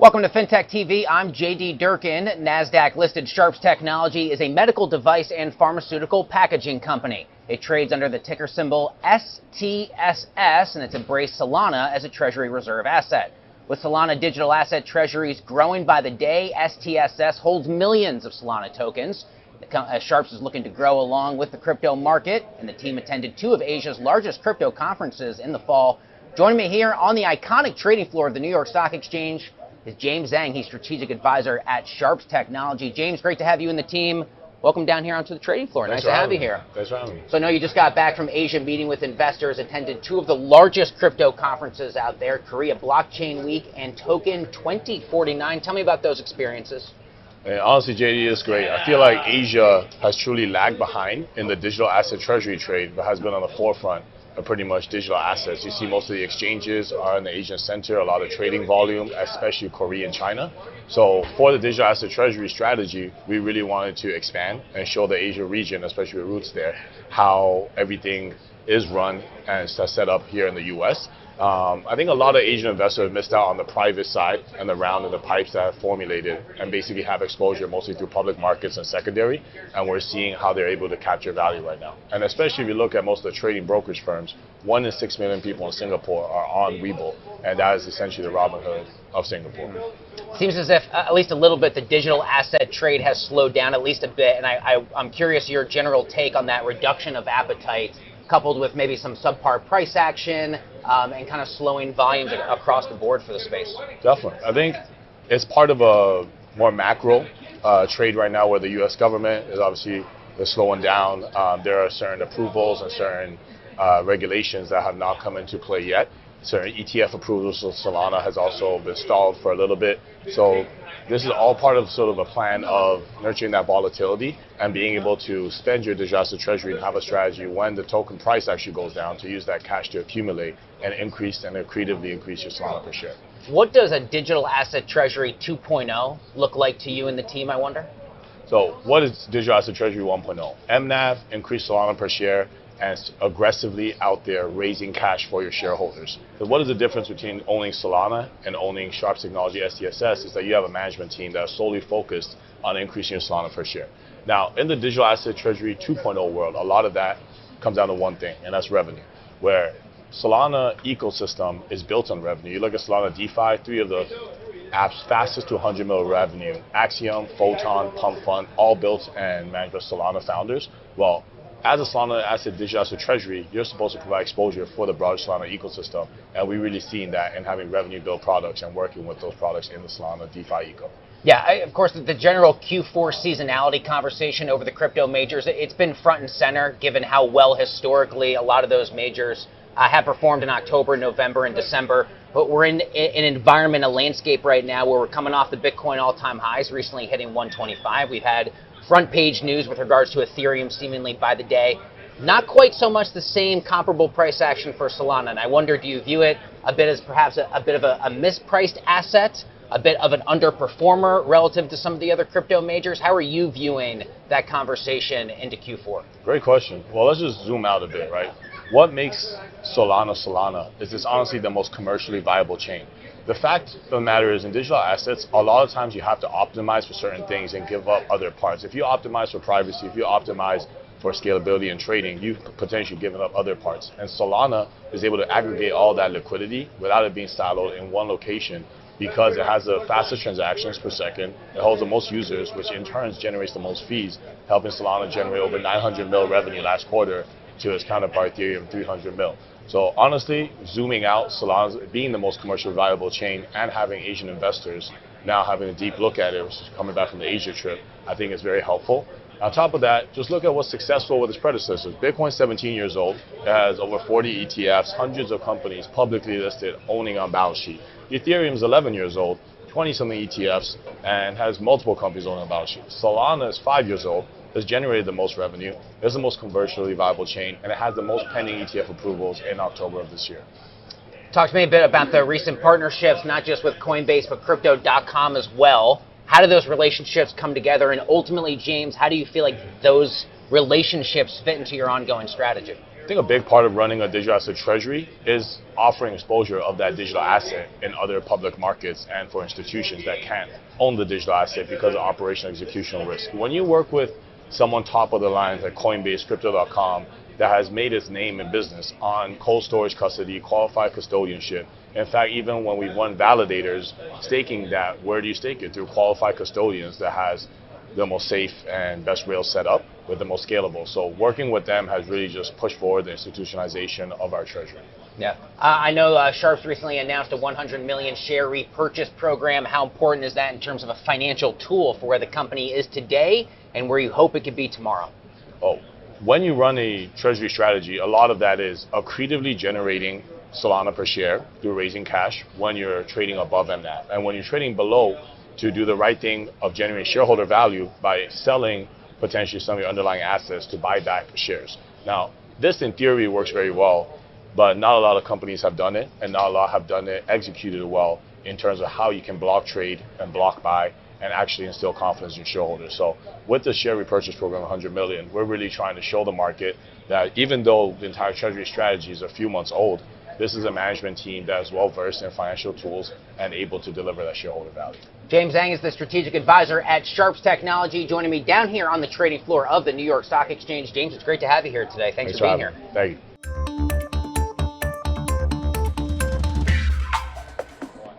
Welcome to FinTech TV. I'm JD Durkin. NASDAQ listed Sharps Technology is a medical device and pharmaceutical packaging company. It trades under the ticker symbol STSS, and it's embraced Solana as a treasury reserve asset. With Solana Digital Asset Treasuries growing by the day, STSS holds millions of Solana tokens. Sharps is looking to grow along with the crypto market, and the team attended two of Asia's largest crypto conferences in the fall. Joining me here on the iconic trading floor of the New York Stock Exchange is James Zhang. He's strategic advisor at Sharps Technology. James, great to have you and the team. Welcome down here onto the trading floor. Nice to have you here. Thanks for having me. So I know you just got back from Asia meeting with investors, attended two of the largest crypto conferences out there, Korea Blockchain Week and Token 2049. Tell me about those experiences. And honestly, JD, it's great. I feel like Asia has truly lagged behind in the digital asset treasury trade, but has been on the forefront of pretty much digital assets. You see most of the exchanges are in the Asian center, a lot of trading volume, especially Korea and China. So for the digital asset treasury strategy, we really wanted to expand and show the Asia region, especially with roots there, how everything is run and set up here in the US. I think a lot of Asian investors missed out on the private side and the round and the pipes that have formulated and basically have exposure mostly through public markets and secondary, and we're seeing how they're able to capture value right now. And especially if you look at most of the trading brokerage firms, 1 in 6 million people in Singapore are on Weibo, and that is essentially the Robin Hood of Singapore. Seems as if at least a little bit the digital asset trade has slowed down at least a bit, and I'm curious your general take on that reduction of appetite coupled with maybe some subpar price action and kind of slowing volumes across the board for the space. Definitely. I think it's part of a more macro trade right now where the U.S. government is obviously slowing down. There are certain approvals and certain regulations that have not come into play yet. Certain ETF approvals, so Solana has also been stalled for a little bit. So this is all part of sort of a plan of nurturing that volatility and being able to spend your digital asset treasury and have a strategy when the token price actually goes down to use that cash to accumulate and increase and accretively increase your Solana per share. What does a digital asset treasury 2.0 look like to you and the team, I wonder? So what is digital asset treasury 1.0? MNAV, increased Solana per share, and aggressively out there raising cash for your shareholders. But what is the difference between owning Solana and owning Sharps Technology STSS is that you have a management team that is solely focused on increasing your Solana per share. Now, in the digital asset treasury 2.0 world, a lot of that comes down to one thing, and that's revenue, where Solana ecosystem is built on revenue. You look at Solana DeFi, 3 of the apps fastest to 100 mil revenue, Axiom, Photon, Pump Fund, all built and managed by Solana founders. Well, as a Solana asset digital asset treasury, you're supposed to provide exposure for the broader Solana ecosystem, and we're really seeing that in having revenue-built products and working with those products in the Solana DeFi eco. Yeah, of course, the general Q4 seasonality conversation over the crypto majors, it's been front and center given how well historically a lot of those majors have performed in October, November, and December. But we're in an environment, a landscape right now where we're coming off the Bitcoin all-time highs, recently hitting 125. We've had front page news with regards to Ethereum seemingly by the day. Not quite so much the same comparable price action for Solana. And I wonder, do you view it a bit as perhaps a bit of a mispriced asset, a bit of an underperformer relative to some of the other crypto majors? How are you viewing that conversation into Q4? Great question. Well, let's just zoom out a bit, right? What makes Solana Solana is it's honestly the most commercially viable chain. The fact of the matter is in digital assets, a lot of times you have to optimize for certain things and give up other parts. If you optimize for privacy, if you optimize for scalability and trading, you've potentially given up other parts. And Solana is able to aggregate all that liquidity without it being siloed in one location because it has the fastest transactions per second, it holds the most users, which in turn generates the most fees, helping Solana generate over 900 mil revenue last quarter to its counterpart Ethereum 300 mil. So honestly, zooming out, Solana being the most commercially viable chain and having Asian investors now having a deep look at it, which is coming back from the Asia trip, I think is very helpful. On top of that, just look at what's successful with its predecessors. Bitcoin's 17 years old. It has over 40 ETFs, hundreds of companies publicly listed owning on balance sheet. Ethereum's 11 years old, 20-something ETFs, and has multiple companies owning on balance sheet. Solana is 5 years old. Has generated the most revenue, is the most commercially viable chain, and it has the most pending ETF approvals in October of this year. Talk to me a bit about the recent partnerships, not just with Coinbase, but Crypto.com as well. How do those relationships come together? And ultimately, James, how do you feel like those relationships fit into your ongoing strategy? think a big part of running a digital asset treasury is offering exposure of that digital asset in other public markets and for institutions that can't own the digital asset because of operational executional risk. When you work with someone top of the line like Coinbase, Crypto.com, that has made its name in business on cold storage custody, qualified custodianship. In fact, even when we run validators staking that, where do you stake it? Through qualified custodians that has the most safe and best rails set up with the most scalable. So working with them has really just pushed forward the institutionalization of our treasury. Yeah, I know Sharps recently announced a 100 million share repurchase program. How important is that in terms of a financial tool for where the company is today and where you hope it could be tomorrow? Oh, when you run a treasury strategy, a lot of that is accretively generating Solana per share through raising cash when you're trading above NAV. And when you're trading below, to do the right thing of generating shareholder value by selling potentially some of your underlying assets to buy back shares. Now, this in theory works very well, but not a lot of companies have done it, and not a lot have done it, executed it well in terms of how you can block trade and block buy and actually instill confidence in shareholders. So with the share repurchase program, 100 million, we're really trying to show the market that even though the entire treasury strategy is a few months old, this is a management team that is well versed in financial tools and able to deliver that shareholder value. James Zhang is the strategic advisor at Sharps Technology, joining me down here on the trading floor of the New York Stock Exchange. James, it's great to have you here today. Thanks for being here. Thank you.